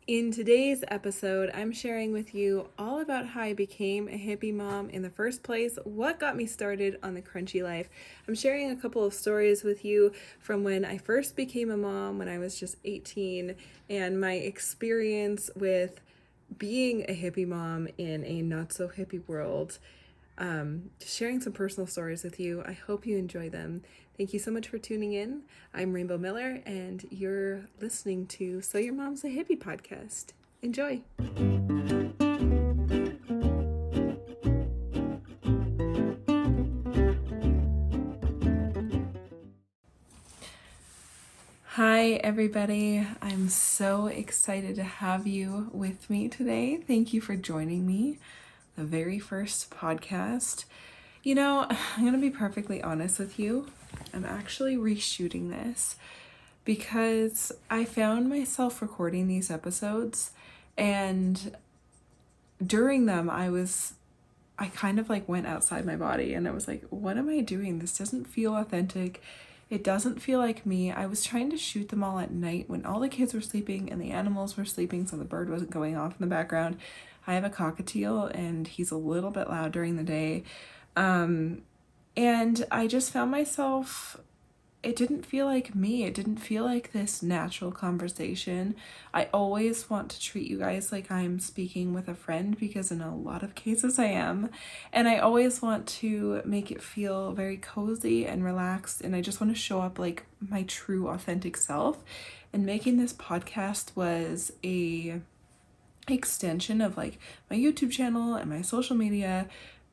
In today's episode, I'm sharing with you all about how I became a hippie mom in the first place, what got me started on the crunchy life. I'm sharing a couple of stories with you from when I first became a mom when I was just 18 and my experience with being a hippie mom in a not so hippie world. Just sharing some personal stories with you. I hope you enjoy them. Thank you so much for tuning in. I'm Rainbow Miller, and you're listening to So Your Mom's a Hippie podcast. Enjoy. Hi, everybody. I'm so excited to have you with me today. Thank you for joining me, the very first podcast. I'm going to be perfectly honest with you. I'm actually reshooting this because I found myself recording these episodes, and during them I kind of like went outside my body and I was like, what am I doing? This doesn't feel authentic. It doesn't feel like me. I was trying to shoot them all at night when all the kids were sleeping and the animals were sleeping, so the bird wasn't going off in the background. I have a cockatiel and he's a little bit loud during the day. And I just found myself, it didn't feel like me. It didn't feel like this natural conversation. I always want to treat you guys like I'm speaking with a friend because in a lot of cases I am. And I always want to make it feel very cozy and relaxed. And I just want to show up like my true authentic self. And making this podcast was a extension of like my YouTube channel and my social media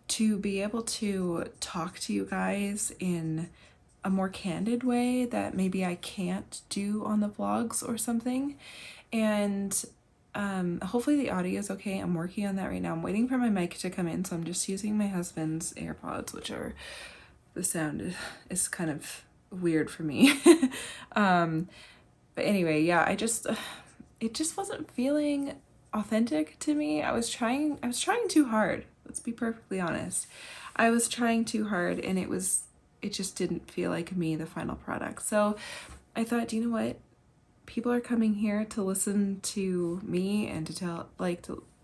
to be able to talk to you guys in a more candid way that maybe I can't do on the vlogs or something. And hopefully the audio is okay. I'm working on that right now. I'm waiting for my mic to come in, so I'm just using my husband's AirPods, which are, the sound is kind of weird for me. But anyway, yeah, it just wasn't feeling authentic to me. I was trying too hard. Let's be perfectly honest. I was trying too hard and it just didn't feel like me, the final product. So I thought, do you know what? People are coming here to listen to me and to tell,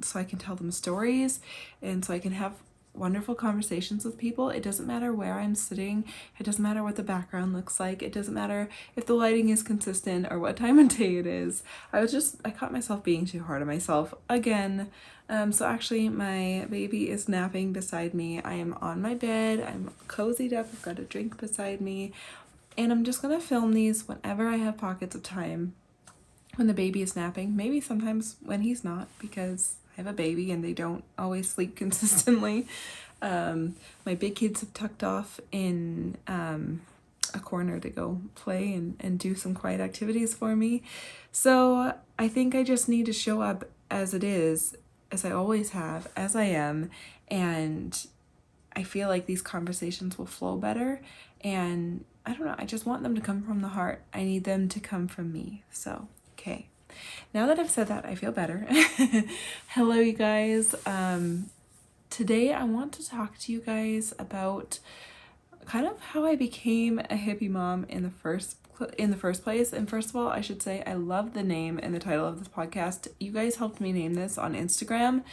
so I can tell them stories and so I can have wonderful conversations with people. It doesn't matter where I'm sitting. It doesn't matter what the background looks like. It doesn't matter if the lighting is consistent or what time of day it is. I caught myself being too hard on myself again. So actually my baby is napping beside me. I am on my bed. I'm cozied up. I've got a drink beside me. And I'm just gonna film these whenever I have pockets of time when the baby is napping. Maybe sometimes when he's not, because I have a baby and they don't always sleep consistently. My big kids have tucked off in a corner to go play and do some quiet activities for me. So I think I just need to show up as it is, as I always have, as I am, and I feel like these conversations will flow better. And I don't know, I just want them to come from the heart. I need them to come from me. So, okay. Now that I've said that, I feel better. Hello, you guys. Today I want to talk to you guys about kind of how I became a hippie mom in the first place. And first of all, I should say I love the name and the title of this podcast. You guys helped me name this on Instagram,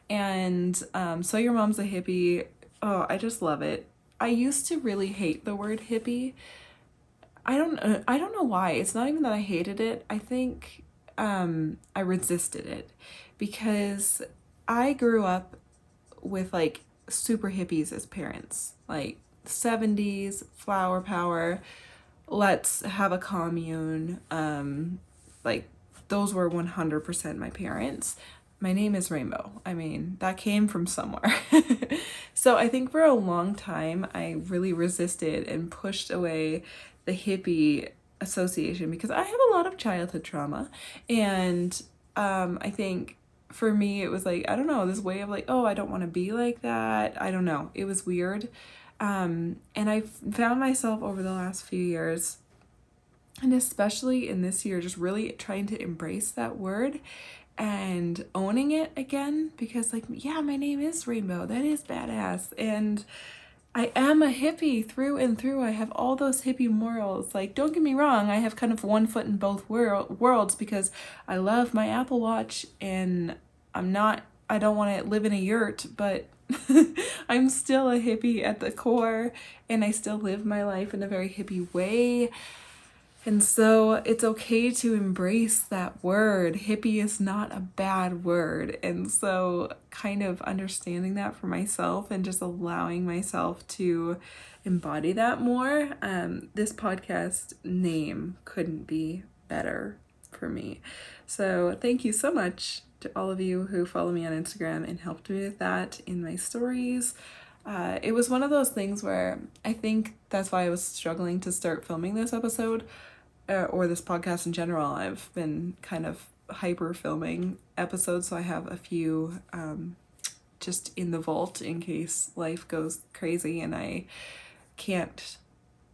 and So Your Mom's a Hippie. Oh, I just love it. I used to really hate the word hippie. I don't know why. It's not even that I hated it. I think I resisted it because I grew up with like super hippies as parents, like 70s flower power, let's have a commune. Like those were 100% my parents. My name is Rainbow. I mean, that came from somewhere. So I think for a long time I really resisted and pushed away the hippie association because I have a lot of childhood trauma. And I think for me it was like, I don't know, this way of like, oh, I don't want to be like that. I don't know. It was weird. And I found myself over the last few years, and especially in this year, just really trying to embrace that word and owning it again because, like, yeah, my name is Rainbow. That is badass. And I am a hippie through and through. I have all those hippie morals. Like, don't get me wrong, I have kind of one foot in both worlds because I love my Apple Watch and I don't want to live in a yurt, but I'm still a hippie at the core and I still live my life in a very hippie way. And so it's okay to embrace that word. Hippie is not a bad word. And so kind of understanding that for myself and just allowing myself to embody that more. This podcast name couldn't be better for me. So thank you so much to all of you who follow me on Instagram and helped me with that in my stories. It was one of those things where I think that's why I was struggling to start filming this episode or this podcast in general. I've been kind of hyper filming episodes, so I have a few just in the vault in case life goes crazy and I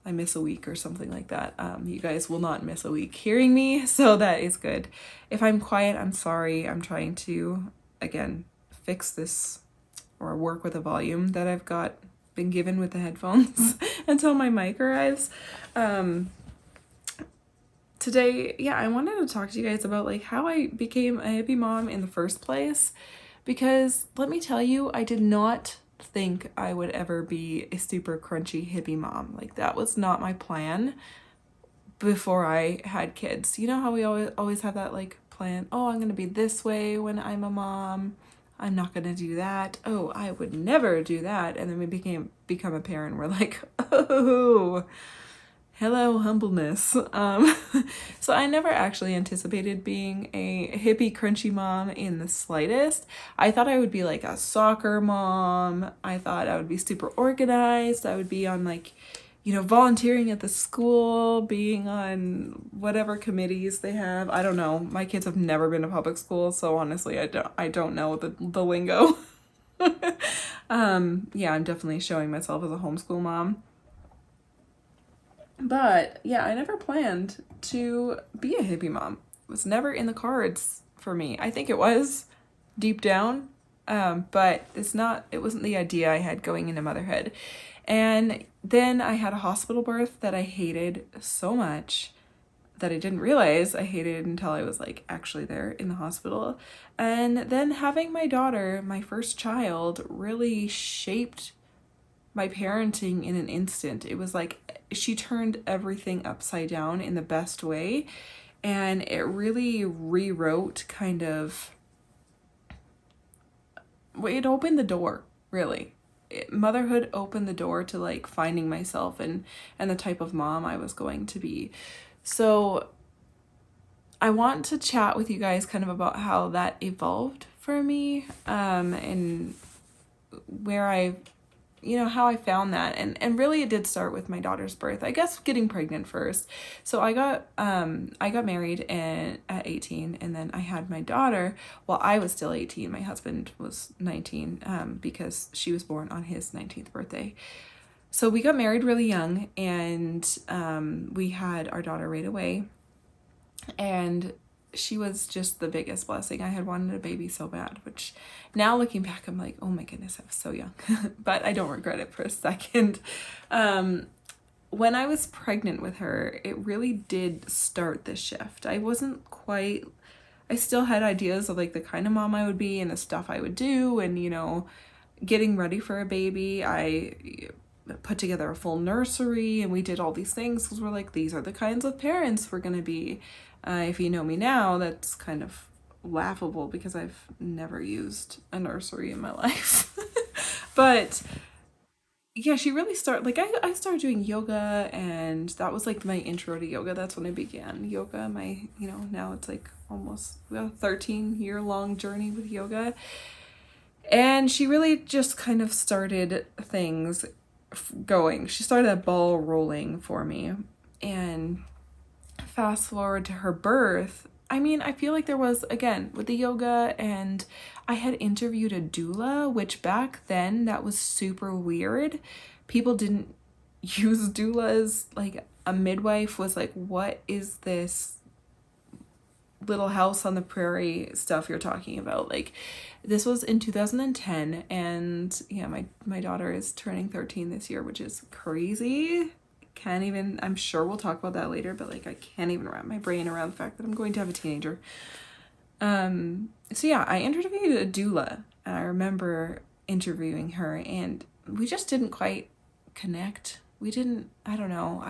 miss a week or something like that. You guys will not miss a week hearing me, so that is good. If I'm quiet, I'm sorry. I'm trying to, again, fix this or work with a volume that I've been given with the headphones until my mic arrives. Today, I wanted to talk to you guys about like how I became a hippie mom in the first place, because let me tell you, I did not think I would ever be a super crunchy hippie mom. Like, that was not my plan before I had kids. You know how we always have that like plan, oh, I'm gonna be this way when I'm a mom, I'm not gonna do that, oh, I would never do that, and then we become a parent, we're like, oh, hello, humbleness. So I never actually anticipated being a hippie crunchy mom in the slightest. I thought I would be like a soccer mom. I thought I would be super organized. I would be on like, volunteering at the school, being on whatever committees they have. I don't know. My kids have never been to public school, so honestly, I don't know the lingo. I'm definitely showing myself as a homeschool mom. But I never planned to be a hippie mom. It was never in the cards for me. I think it was deep down, but it wasn't the idea I had going into motherhood. And then I had a hospital birth that I hated so much that I didn't realize I hated until I was like actually there in the hospital. And then having my daughter, my first child, really shaped my parenting in an instant. It was like she turned everything upside down in the best way, and it really rewrote it opened the door, really. Motherhood opened the door to like finding myself and the type of mom I was going to be. So I want to chat with you guys kind of about how that evolved for me, and where how I found that. And really it did start with my daughter's birth. I guess getting pregnant first. So I got married at 18, and then I had my daughter while I was still 18. My husband was 19, because she was born on his 19th birthday. So we got married really young, and we had our daughter right away. And she was just the biggest blessing. I had wanted a baby so bad, which now looking back, I'm like, oh my goodness, I was so young. But I don't regret it for a second. When I was pregnant with her, it really did start this shift. I still had ideas of like the kind of mom I would be and the stuff I would do, and, getting ready for a baby. I put together a full nursery, and we did all these things because we're like, these are the kinds of parents we're going to be. If you know me now, that's kind of laughable because I've never used a nursery in my life. But she really started, like, I started doing yoga, and that was like my intro to yoga. That's when I began yoga. Now it's like almost a 13-year-long journey with yoga. And she really just kind of started things going. She started that ball rolling for me. And fast forward to her birth, I feel like there was, again, with the yoga, and I had interviewed a doula, which back then, that was super weird. People didn't use doulas. Like, a midwife was like, what is this little house on the prairie stuff you're talking about. Like, this was in 2010, and yeah, my daughter is turning 13 this year, which is crazy. Can't even, I'm sure we'll talk about that later, but like I can't even wrap my brain around the fact that I'm going to have a teenager. So yeah, I interviewed a doula, and I remember interviewing her, and we just didn't quite connect. I don't know,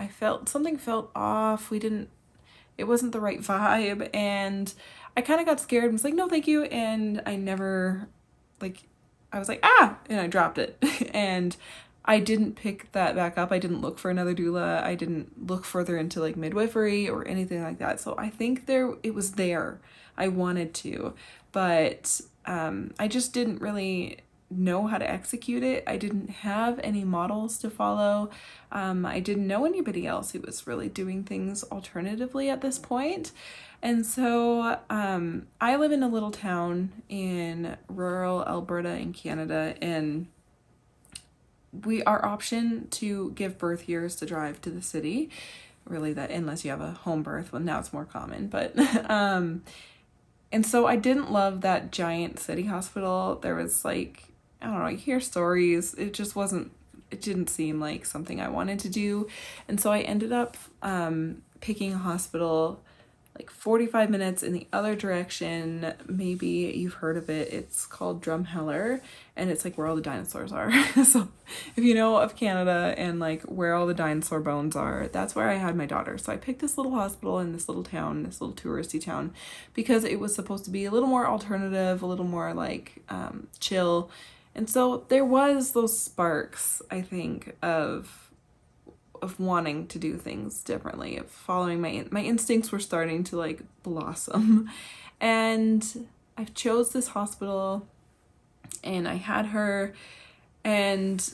something felt off. It wasn't the right vibe, and I kind of got scared and was like, no, thank you. And I was like, ah, and I dropped it. And I didn't pick that back up. I didn't look for another doula. I didn't look further into like midwifery or anything like that. So I think it was there. I wanted to, but I just didn't really know how to execute it. I didn't have any models to follow. I didn't know anybody else who was really doing things alternatively at this point. And so I live in a little town in rural Alberta in Canada, and our option to give birth here is to drive to the city. Really, that unless you have a home birth, well, now it's more common, but and so I didn't love that giant city hospital. There was like, I don't know, you hear stories. It didn't seem like something I wanted to do. And so I ended up picking a hospital like 45 minutes in the other direction. Maybe you've heard of it. It's called Drumheller, and it's like where all the dinosaurs are. So if you know of Canada and like where all the dinosaur bones are, that's where I had my daughter. So I picked this little hospital in this little town, this little touristy town, because it was supposed to be a little more alternative, a little more like chill. And so there was those sparks, I think, of wanting to do things differently, of following my instincts were starting to like blossom. And I chose this hospital, and I had her, and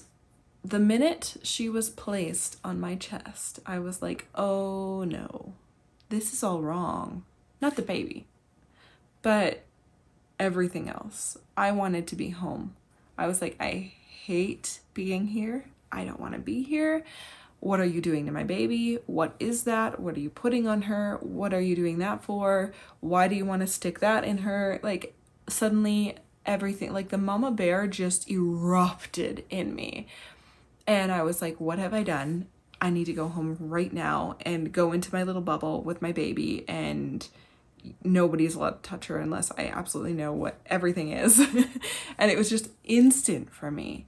the minute she was placed on my chest, I was like, oh no, this is all wrong. Not the baby, but everything else. I wanted to be home. I was like, I hate being here. I don't want to be here. What are you doing to my baby? What is that? What are you putting on her? What are you doing that for? Why do you want to stick that in her? Like, suddenly everything, like the mama bear just erupted in me. And I was like, what have I done? I need to go home right now and go into my little bubble with my baby, and nobody's allowed to touch her unless I absolutely know what everything is. And it was just instant for me.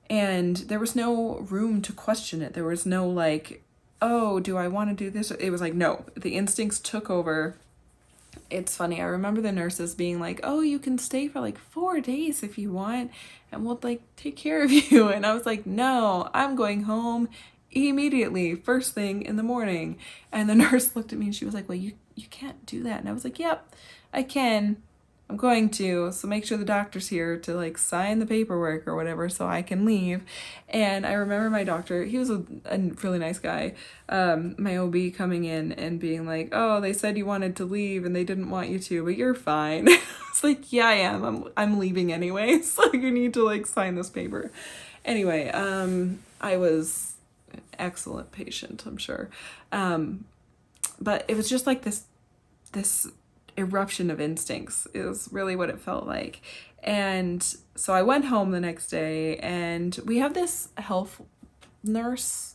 And there was no room to question it. There was no like, oh, do I want to do this? It was like, no, the instincts took over. It's funny. I remember the nurses being like, oh, you can stay for like 4 days if you want, and we'll like take care of you. And I was like, no, I'm going home immediately, first thing in the morning. And the nurse looked at me and she was like, well, you can't do that. And I was like, yep, I can. I'm going to, so make sure the doctor's here to like sign the paperwork or whatever so I can leave. And I remember my doctor, he was a really nice guy, my OB coming in and being like, oh, they said you wanted to leave and they didn't want you to, but you're fine. It's like, yeah, I am. I'm leaving anyway, so you need to like sign this paper. Anyway, I was an excellent patient, I'm sure. But it was just like this eruption of instincts is really what it felt like. And so I went home the next day, and we have this health nurse,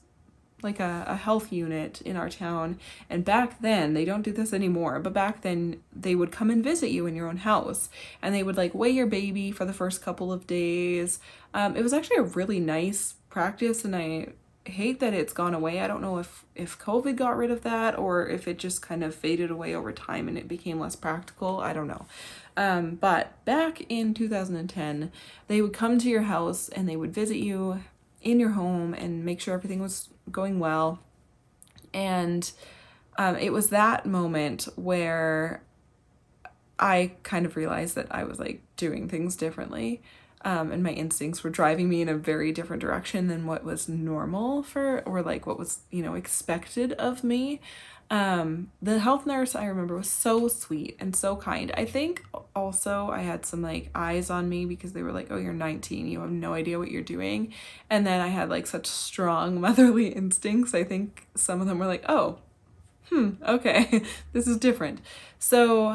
like a health unit in our town. And back then, they don't do this anymore, but back then they would come and visit you in your own house, and they would like weigh your baby for the first couple of days. It was actually a really nice practice, and I hate that it's gone away. I don't know if COVID got rid of that or if it just kind of faded away over time and it became less practical. I don't know. But back in 2010, they would come to your house and they would visit you in your home and make sure everything was going well. And it was that moment where I kind of realized that I was like doing things differently. And my instincts were driving me in a very different direction than what was normal or like what was, expected of me. The health nurse, I remember, was so sweet and so kind. I think also I had some like eyes on me because they were like, oh, you're 19, you have no idea what you're doing. And then I had like such strong motherly instincts. I think some of them were like, oh, Okay, this is different. So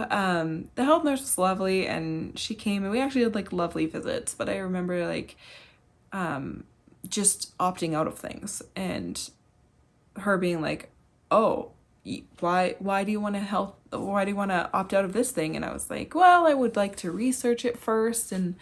the health nurse was lovely, and she came, and we actually had like lovely visits. But I remember like just opting out of things, and her being like, "Oh, why do you want to why do you want to opt out of this thing?" And I was like, "Well, I would like to research it first, and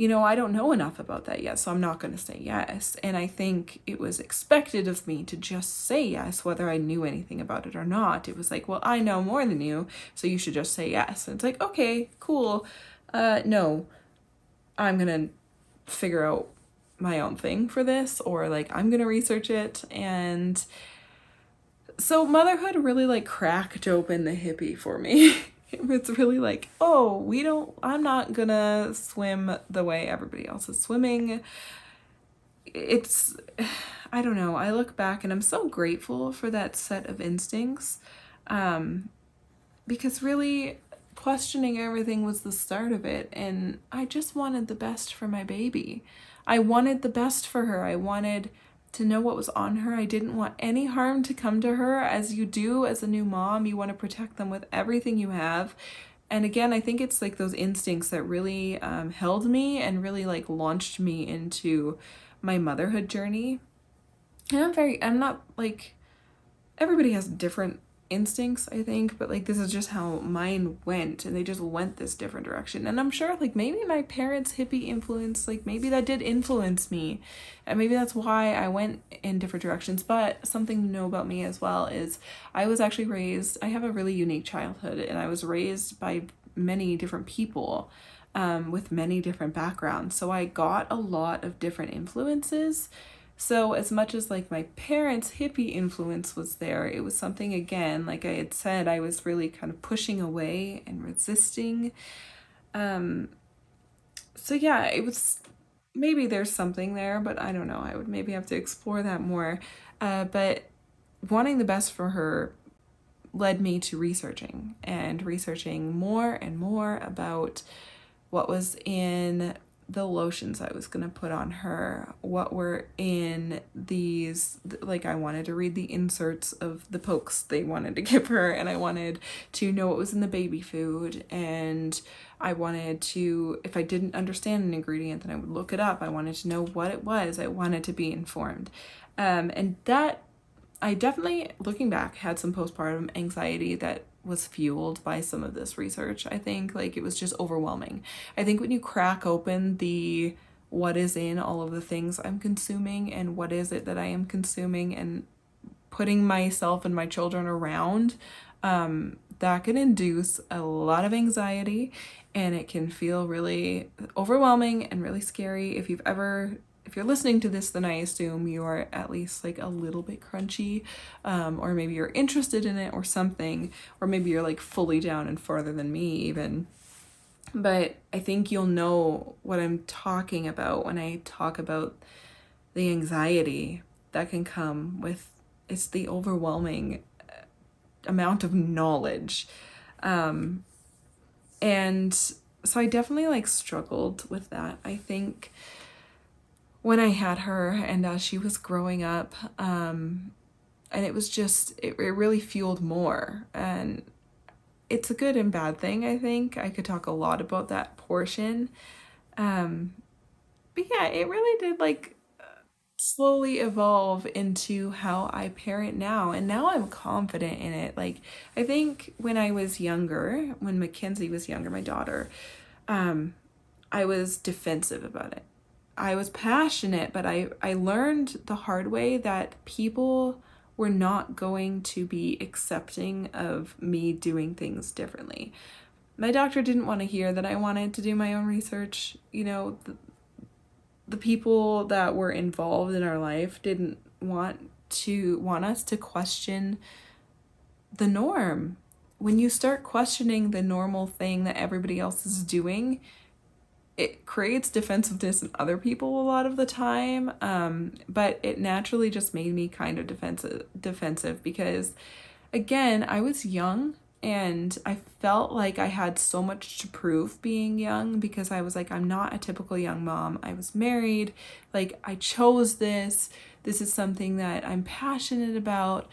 I don't know enough about that yet, so I'm not going to say yes." And I think it was expected of me to just say yes, whether I knew anything about it or not. It was like, "Well, I know more than you, so you should just say yes." And it's like, "Okay, cool. No, I'm going to figure out my own thing for this, or like I'm going to research it." And so motherhood really like cracked open the hippie for me. It's really like, oh, I'm not gonna swim the way everybody else is swimming. It's, I don't know. I look back and I'm so grateful for that set of instincts, because really questioning everything was the start of it. And I just wanted the best for my baby. I wanted the best for her. I wanted to know what was on her. I didn't want any harm to come to her. As you do as a new mom, you want to protect them with everything you have. And again, I think it's like those instincts that really held me and really like launched me into my motherhood journey. And I'm not like, everybody has different instincts, I think, but like this is just how mine went, and they just went this different direction. And I'm sure like maybe my parents' hippie influence, like maybe that did influence me, and maybe that's why I went in different directions. But something to know about me as well is I was actually raised, I have a really unique childhood, and I was raised by many different people with many different backgrounds, so I got a lot of different influences. So as much as like my parents' hippie influence was there, it was something, again, like I had said, I was really kind of pushing away and resisting. So yeah, it was, maybe there's something there, but I don't know. I would maybe have to explore that more. But wanting the best for her led me to researching and researching more and more about what was in the lotions I was going to put on her, what were in these, like I wanted to read the inserts of the pokes they wanted to give her, and I wanted to know what was in the baby food, and I wanted to, if I didn't understand an ingredient, then I would look it up. I wanted to know what it was. I wanted to be informed. And that, I definitely, looking back, had some postpartum anxiety that was fueled by some of this research. I think like it was just overwhelming. I think when you crack open the what is in all of the things I'm consuming and what is it that I am consuming and putting myself and my children around, that can induce a lot of anxiety, and it can feel really overwhelming and really scary. If you're listening to this, then I assume you are at least like a little bit crunchy, or maybe you're interested in it or something, or maybe you're like fully down and farther than me even. But I think you'll know what I'm talking about when I talk about the anxiety that can come with, it's the overwhelming amount of knowledge. And so I definitely like struggled with that. I think when I had her and as she was growing up, and it was just, it really fueled more. And it's a good and bad thing, I think. I could talk a lot about that portion. But yeah, it really did like slowly evolve into how I parent now. And now I'm confident in it. Like, I think when I was younger, when Mackenzie was younger, my daughter, I was defensive about it. I was passionate, but I learned the hard way that people were not going to be accepting of me doing things differently. My doctor didn't want to hear that I wanted to do my own research. The people that were involved in our life didn't want us to question the norm. When you start questioning the normal thing that everybody else is doing, it creates defensiveness in other people a lot of the time. But it naturally just made me kind of defensive because, again, I was young and I felt like I had so much to prove being young, because I was like, I'm not a typical young mom. I was married. Like, I chose this. This is something that I'm passionate about.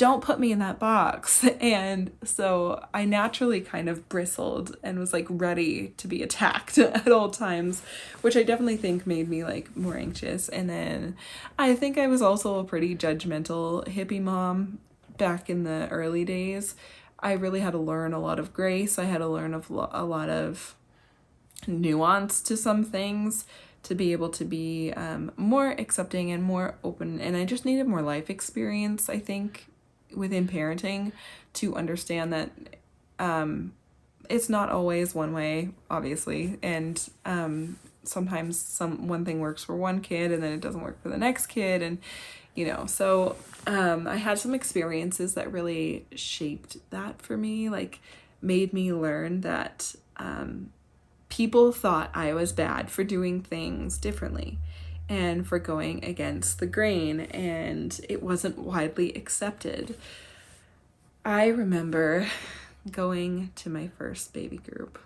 don't put me in that box. And so I naturally kind of bristled and was like ready to be attacked at all times, which I definitely think made me like more anxious. And then I think I was also a pretty judgmental hippie mom back in the early days. I really had to learn a lot of grace. I had to learn a lot of nuance to some things to be able to be more accepting and more open. And I just needed more life experience, I think, within parenting to understand that it's not always one way, obviously. And sometimes one thing works for one kid and then it doesn't work for the next kid. And, so I had some experiences that really shaped that for me, like made me learn that people thought I was bad for doing things differently and for going against the grain, and it wasn't widely accepted. I remember going to my first baby group.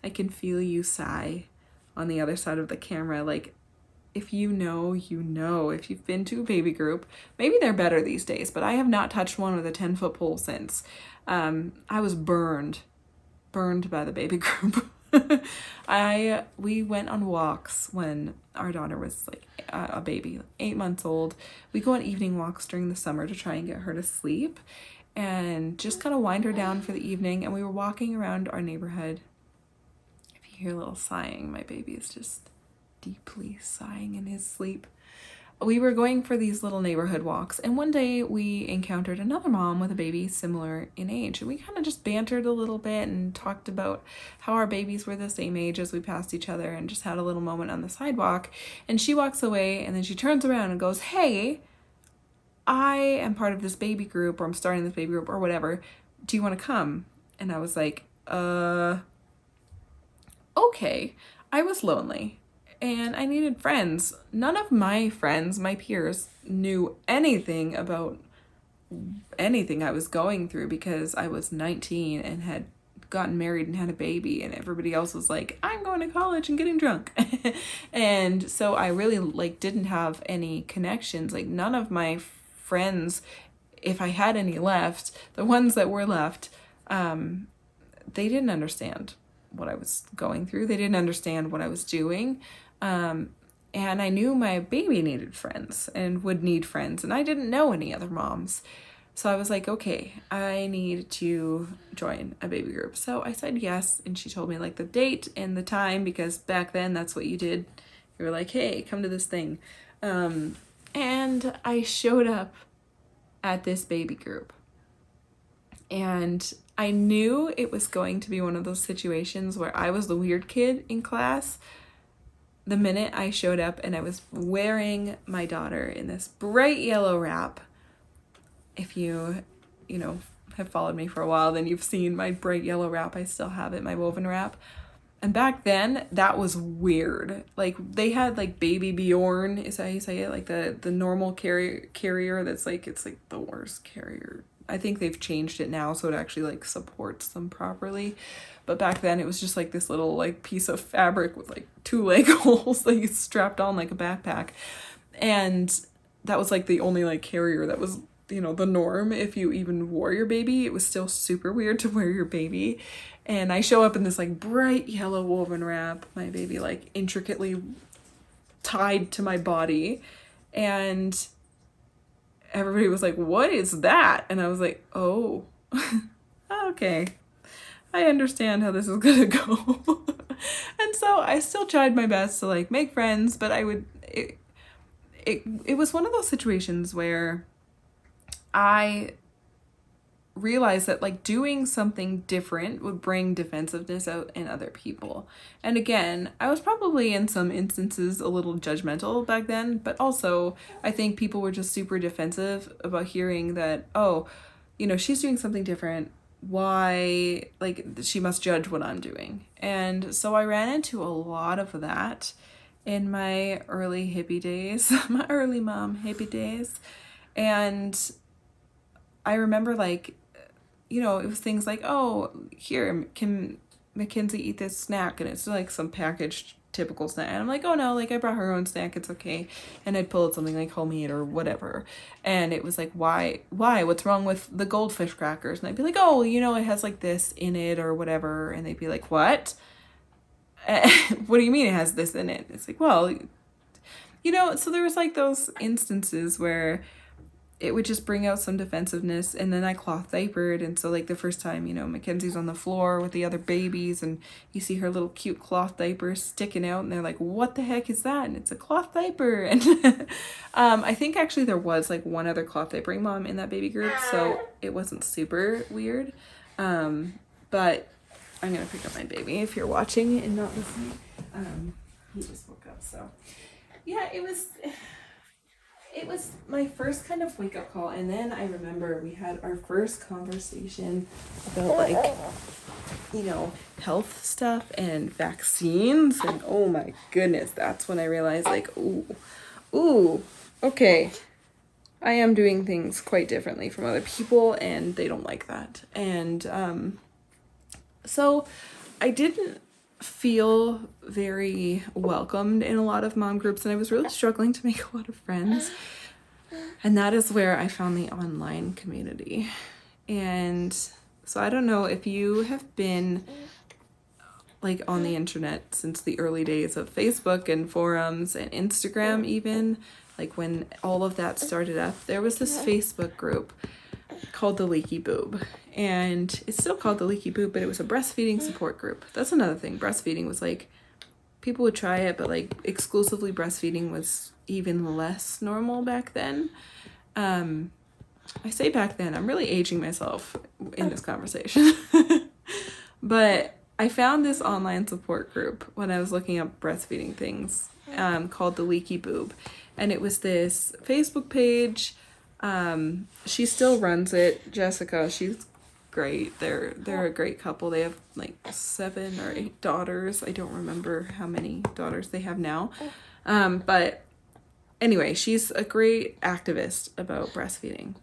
I can feel you sigh on the other side of the camera. Like, if you know, you know. If you've been to a baby group, maybe they're better these days, but I have not touched one with a 10-foot pole since. I was burned by the baby group. We went on walks when our daughter was like a baby, 8 months old. We go on evening walks during the summer to try and get her to sleep and just kind of wind her down for the evening. And we were walking around our neighborhood. If you hear a little sighing, my baby is just deeply sighing in his sleep. We were going for these little neighborhood walks, and one day we encountered another mom with a baby similar in age, and we kind of just bantered a little bit and talked about how our babies were the same age as we passed each other, and just had a little moment on the sidewalk. And she walks away, and then she turns around and goes, "Hey, I am part of this baby group, or I'm starting this baby group, or whatever. Do you want to come?" And I was like, okay. I was lonely and I needed friends. None of my friends, my peers, knew anything about anything I was going through because I was 19 and had gotten married and had a baby, and everybody else was like, "I'm going to college and getting drunk." And so I really like didn't have any connections. Like, none of my friends, if I had any left, the ones that were left, they didn't understand what I was going through. They didn't understand what I was doing. And I knew my baby needed friends and would need friends, and I didn't know any other moms. So I was like, okay, I need to join a baby group. So I said yes, and she told me like the date and the time, because back then that's what you did. You were like, "Hey, come to this thing." And I showed up at this baby group, and I knew it was going to be one of those situations where I was the weird kid in class. The minute I showed up, and I was wearing my daughter in this bright yellow wrap. If you have followed me for a while, then you've seen my bright yellow wrap. I still have it, my woven wrap. And back then, that was weird. Like, they had like Baby Bjorn, is that how you say it? Like the normal carrier that's like, it's like the worst carrier. I think they've changed it now so it actually like supports them properly. But back then it was just like this little like piece of fabric with like 2 leg holes, like strapped on like a backpack. And that was like the only like carrier that was, the norm. If you even wore your baby, it was still super weird to wear your baby. And I show up in this like bright yellow woven wrap, my baby like intricately tied to my body. And everybody was like, "What is that?" And I was like, "Oh, okay. I understand how this is gonna go." And so I still tried my best to like make friends, but it was one of those situations where I realized that like doing something different would bring defensiveness out in other people. And again, I was probably in some instances a little judgmental back then, but also I think people were just super defensive about hearing that, "Oh, she's doing something different. Why, like, she must judge what I'm doing." And so I ran into a lot of that in my early hippie days, my early mom hippie days. And I remember like, it was things like, "Oh, here, Mackenzie eat this snack, and it's like some packaged typical snack, and I'm like, oh no, like I brought her own snack, it's okay. And I'd pull out something like homemade or whatever, and it was like, why what's wrong with the goldfish crackers? And I'd be like, oh, you know, it has like this in it or whatever. And they'd be like, what? What do you mean it has this in it? It's like, well, you know. So there was like those instances where it would just bring out some defensiveness, and then I cloth diapered, and so like the first time, you know, Mackenzie's on the floor with the other babies, and you see her little cute cloth diaper sticking out, and they're like, what the heck is that? And it's a cloth diaper. And I think actually there was like one other cloth diapering mom in that baby group, so it wasn't super weird. But I'm gonna pick up my baby if you're watching and not listening. He just woke up, so yeah, it was my first kind of wake up call. And then I remember we had our first conversation about like, you know, health stuff and vaccines, and oh my goodness, that's when I realized like, ooh, okay, I am doing things quite differently from other people, and they don't like that. And so I didn't feel very welcomed in a lot of mom groups, and I was really struggling to make a lot of friends. And that is where I found the online community. And so I don't know if you have been like on the internet since the early days of Facebook and forums and Instagram, even like when all of that started up, there was this Facebook group called the Leaky Boob, and it's still called the Leaky Boob, but it was a breastfeeding support group. That's another thing. Breastfeeding was like, people would try it, but like exclusively breastfeeding was even less normal back then. I say back then, I'm really aging myself in this conversation. But I found this online support group when I was looking up breastfeeding things, called the Leaky Boob, and it was this Facebook page. She still runs it, Jessica. She's great. They're a great couple. They have like 7 or 8 daughters. I don't remember how many daughters they have now. But anyway, she's a great activist about breastfeeding.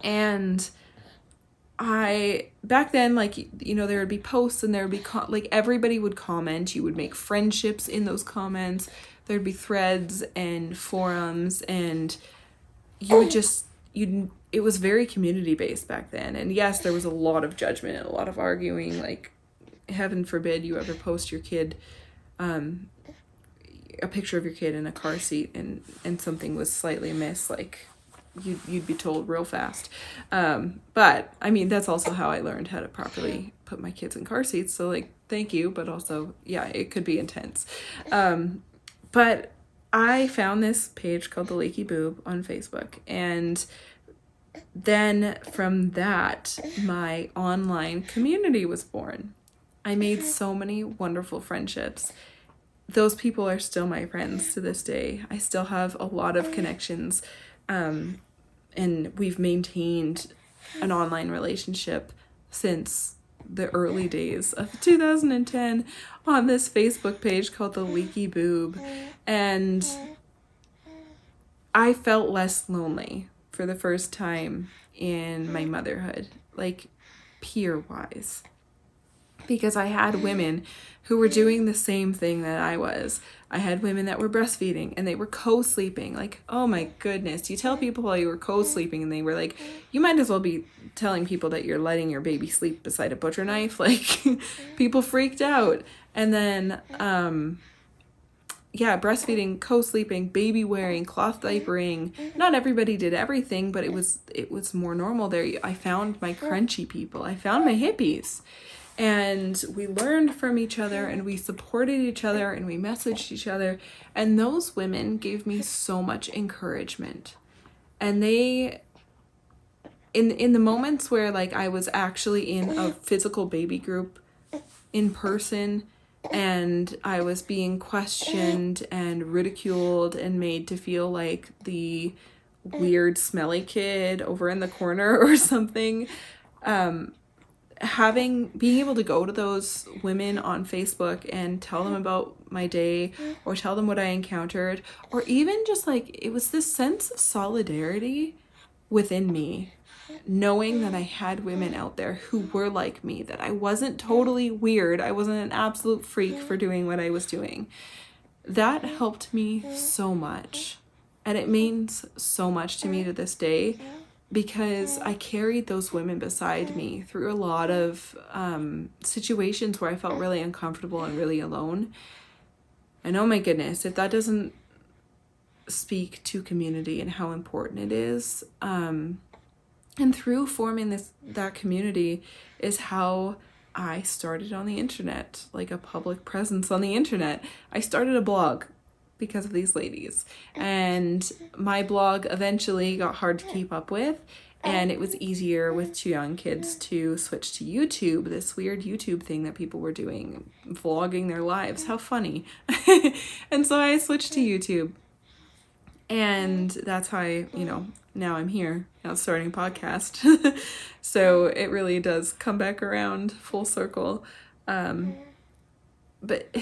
And back then, like, you know, there would be posts, and there would be like everybody would comment. You would make friendships in those comments. There'd be threads and forums, and you would just, it was very community based back then. And yes, there was a lot of judgment and a lot of arguing, like heaven forbid you ever post your kid, a picture of your kid in a car seat, and something was slightly amiss, like you'd be told real fast. But I mean, that's also how I learned how to properly put my kids in car seats. So like, thank you. But also, yeah, it could be intense. But I found this page called the Leaky Boob on Facebook, and then from that, my online community was born. I made so many wonderful friendships. Those people are still my friends to this day. I still have a lot of connections, and we've maintained an online relationship since the early days of 2010 on this Facebook page called the Leaky Boob. And I felt less lonely for the first time in my motherhood, like peer-wise, because I had women who were doing the same thing that I was. I had women that were breastfeeding, and they were co-sleeping. Like, oh my goodness, you tell people while you were co-sleeping, and they were like, you might as well be telling people that you're letting your baby sleep beside a butcher knife. Like, people freaked out. And then, yeah, breastfeeding, co-sleeping, baby wearing, cloth diapering. Not everybody did everything, but it was more normal there. I found my crunchy people. I found my hippies. And we learned from each other, and we supported each other, and we messaged each other. And those women gave me so much encouragement. And they, in the moments where like I was actually in a physical baby group in person, and I was being questioned and ridiculed and made to feel like the weird smelly kid over in the corner or something, being able to go to those women on Facebook and tell them about my day, or tell them what I encountered, or even just like, it was this sense of solidarity within me knowing that I had women out there who were like me, that I wasn't totally weird, I wasn't an absolute freak for doing what I was doing, that helped me so much. And it means so much to me to this day, because I carried those women beside me through a lot of situations where I felt really uncomfortable and really alone. And oh my goodness, if that doesn't speak to community and how important it is, and through forming that community is how I started on the internet, like a public presence on the internet. I started a blog because of these ladies, and my blog eventually got hard to keep up with, and it was easier with 2 young kids to switch to YouTube, this weird YouTube thing that people were doing, vlogging their lives. How funny. And so I switched to YouTube, and that's how I, now I'm here, now starting a podcast. So it really does come back around full circle. But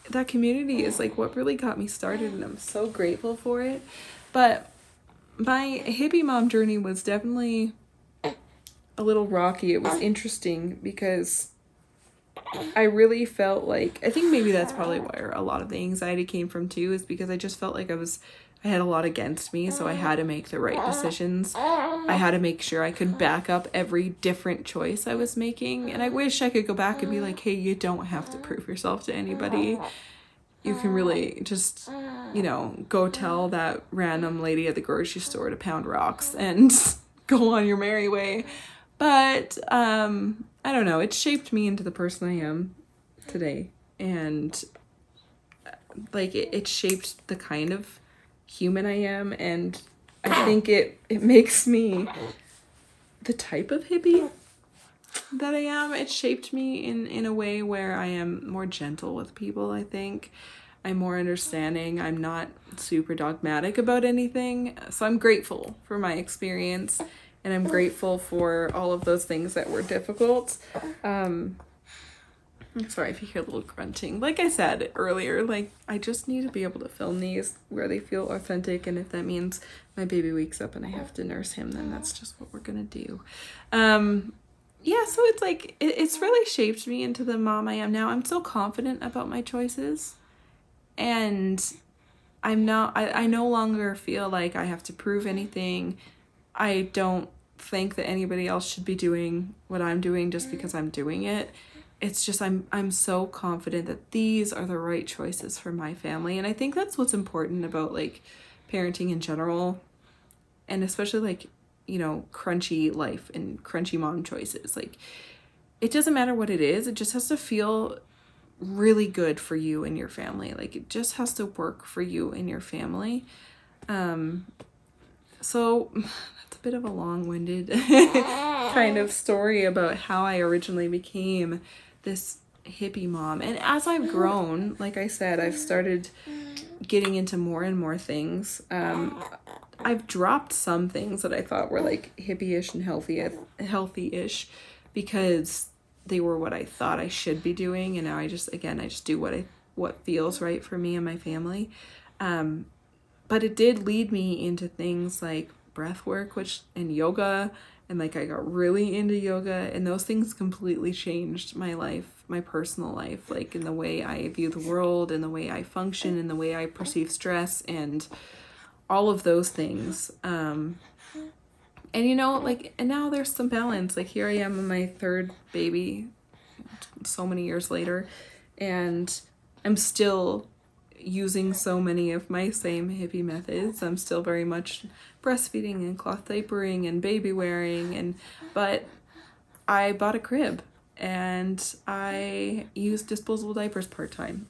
that community is like what really got me started, and I'm so grateful for it. But my hippie mom journey was definitely a little rocky. It was interesting because I really felt like, I think maybe that's probably where a lot of the anxiety came from too, is because I just felt like I had a lot against me, so I had to make the right decisions. I had to make sure I could back up every different choice I was making. And I wish I could go back and be like, hey, you don't have to prove yourself to anybody. You can really just, go tell that random lady at the grocery store to pound rocks and go on your merry way. But I don't know. It shaped me into the person I am today. And like it shaped the kind of human I am, and I think it makes me the type of hippie that I am. It shaped me in a way where I am more gentle with people, I think. I'm more understanding. I'm not super dogmatic about anything. So I'm grateful for my experience, and I'm grateful for all of those things that were difficult. Sorry if you hear a little grunting. Like I said earlier, like I just need to be able to film these where they feel authentic, and if that means my baby wakes up and I have to nurse him, then that's just what we're gonna do. Yeah, so it's like it's really shaped me into the mom I am now. I'm so confident about my choices, and I no longer feel like I have to prove anything. I don't think that anybody else should be doing what I'm doing just because I'm doing it. It's just I'm so confident that these are the right choices for my family. And I think that's what's important about like parenting in general, and especially like, crunchy life and crunchy mom choices. Like it doesn't matter what it is, it just has to feel really good for you and your family. Like it just has to work for you and your family. So that's a bit of a long-winded kind of story about how I originally became this hippie mom. And as I've grown, like I said, I've started getting into more and more things. I've dropped some things that I thought were like hippie-ish and healthy-ish because they were what I thought I should be doing. And now I just do what feels right for me and my family. But it did lead me into things like breath work, and yoga, and like I got really into yoga, and those things completely changed my life, my personal life, like in the way I view the world and the way I function and the way I perceive stress and all of those things. And and now there's some balance. Like here I am on my 3rd baby so many years later, and I'm still using so many of my same hippie methods. I'm still very much breastfeeding and cloth diapering and baby wearing, but I bought a crib and I use disposable diapers part-time.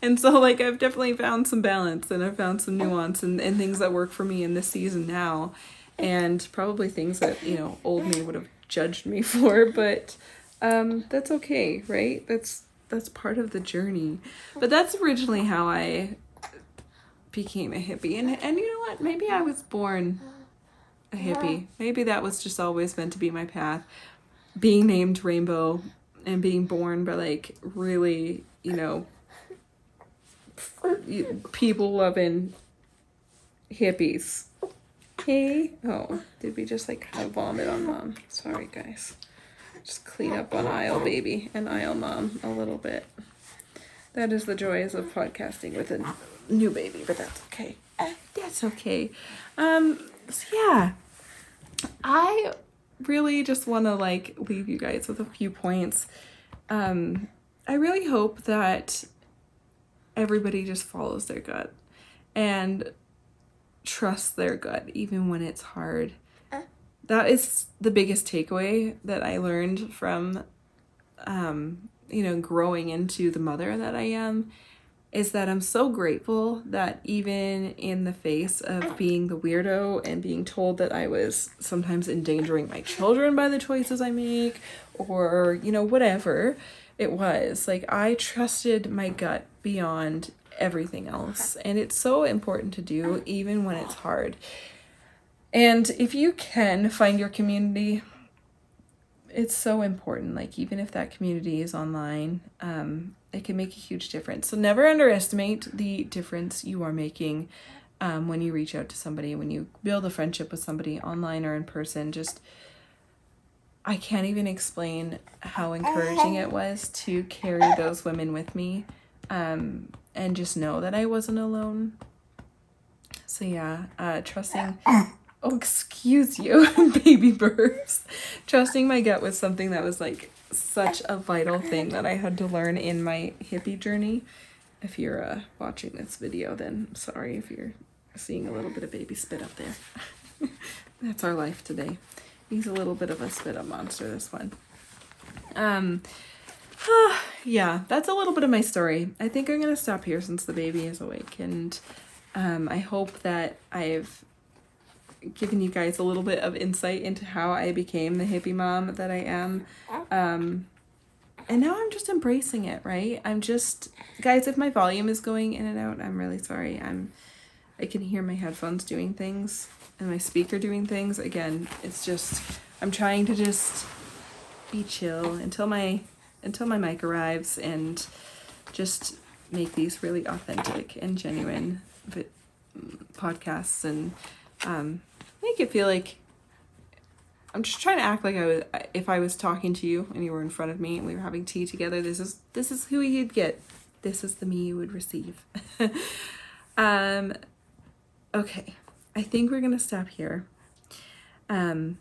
And so like I've definitely found some balance, and I've found some nuance and things that work for me in this season now, and probably things that old me would have judged me for, but that's okay, right? That's part of the journey. But that's originally how I became a hippie. And you know what? Maybe I was born a hippie. Maybe that was just always meant to be my path. Being named Rainbow and being born by like really, people loving hippies. okay? Oh, did we just like kind of vomit on mom? Sorry, guys. Just clean up on aisle baby and aisle mom a little bit. That is the joys of podcasting with a new baby, but that's okay. That's okay. So yeah, I really just want to like leave you guys with a few points. I really hope that everybody just follows their gut and trusts their gut even when it's hard. That is the biggest takeaway that I learned from growing into the mother that I am, is that I'm so grateful that even in the face of being the weirdo and being told that I was sometimes endangering my children by the choices I make, or, whatever it was, like, I trusted my gut beyond everything else. And it's so important to do even when it's hard. And if you can find your community, it's so important. Like, even if that community is online, it can make a huge difference. So never underestimate the difference you are making when you reach out to somebody, when you build a friendship with somebody online or in person. Just, I can't even explain how encouraging it was to carry those women with me, and just know that I wasn't alone. So yeah, trusting... Oh, excuse you, baby burps. Trusting my gut was something that was like such a vital thing that I had to learn in my hippie journey. If you're watching this video, then sorry if you're seeing a little bit of baby spit up there. That's our life today. He's a little bit of a spit up monster, this one. Yeah, that's a little bit of my story. I think I'm gonna stop here since the baby is awake, and I hope that I've given you guys a little bit of insight into how I became the hippie mom that I am. And now I'm just embracing it, right? Guys, if my volume is going in and out, I'm really sorry. I can hear my headphones doing things and my speaker doing things. Again, it's just, I'm trying to just be chill until my mic arrives and just make these really authentic and genuine podcasts, and make it feel like I'm just trying to act like if I was talking to you and you were in front of me and we were having tea together. This is who you'd get. This is the me you would receive. Okay, I think we're gonna stop here. I'm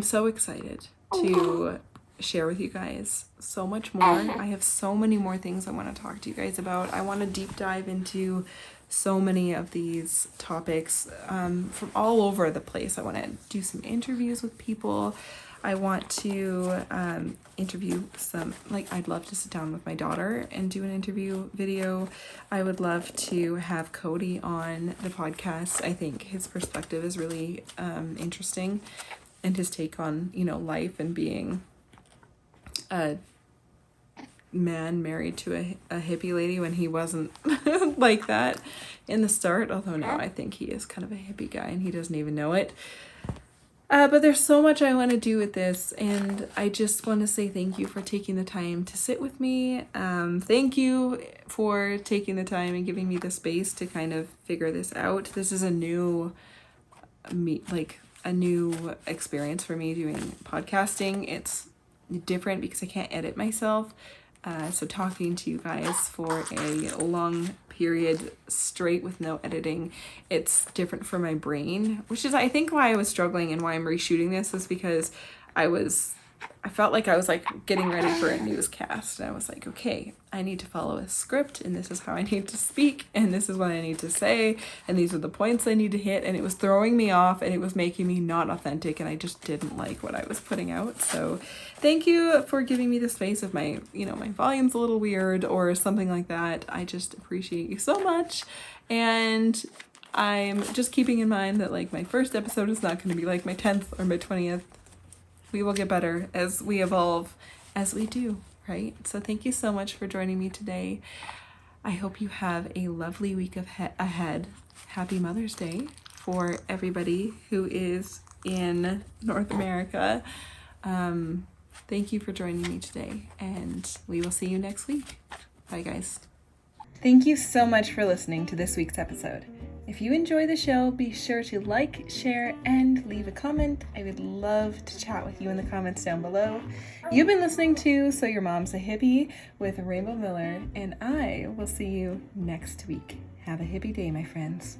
so excited to share with you guys so much more. I have so many more things I want to talk to you guys about. I want to deep dive into so many of these topics from all over the place. I want to do some interviews with people. I want to interview I'd love to sit down with my daughter and do an interview video. I would love to have Cody on the podcast. I think his perspective is really interesting, and his take on, life and being a man married to a hippie lady when he wasn't like that in the start, although now I think he is kind of a hippie guy and he doesn't even know it. But there's so much I want to do with this, and I just want to say thank you for taking the time to sit with me. Thank you for taking the time and giving me the space to kind of figure this out. This is a new experience for me doing podcasting. It's different because I can't edit myself. So talking to you guys for a long period straight with no editing, it's different for my brain, which is I think why I was struggling and why I'm reshooting this, is because I felt like I was like getting ready for a newscast, and I was like, okay, I need to follow a script, and this is how I need to speak, and this is what I need to say, and these are the points I need to hit, and it was throwing me off, and it was making me not authentic, and I just didn't like what I was putting out. So thank you for giving me the space if my volume's a little weird or something like that. I just appreciate you so much, and I'm just keeping in mind that like my first episode is not going to be like my 10th or my 20th. We will get better as we evolve, as we do, right? So thank you so much for joining me today. I hope you have a lovely week ahead. Happy Mother's Day for everybody who is in North America. Thank you for joining me today, and we will see you next week. Bye, guys. Thank you so much for listening to this week's episode. If you enjoy the show, be sure to like, share, and leave a comment. I would love to chat with you in the comments down below. You've been listening to So Your Mom's a Hippie with Rainbow Miller, and I will see you next week. Have a hippie day, my friends.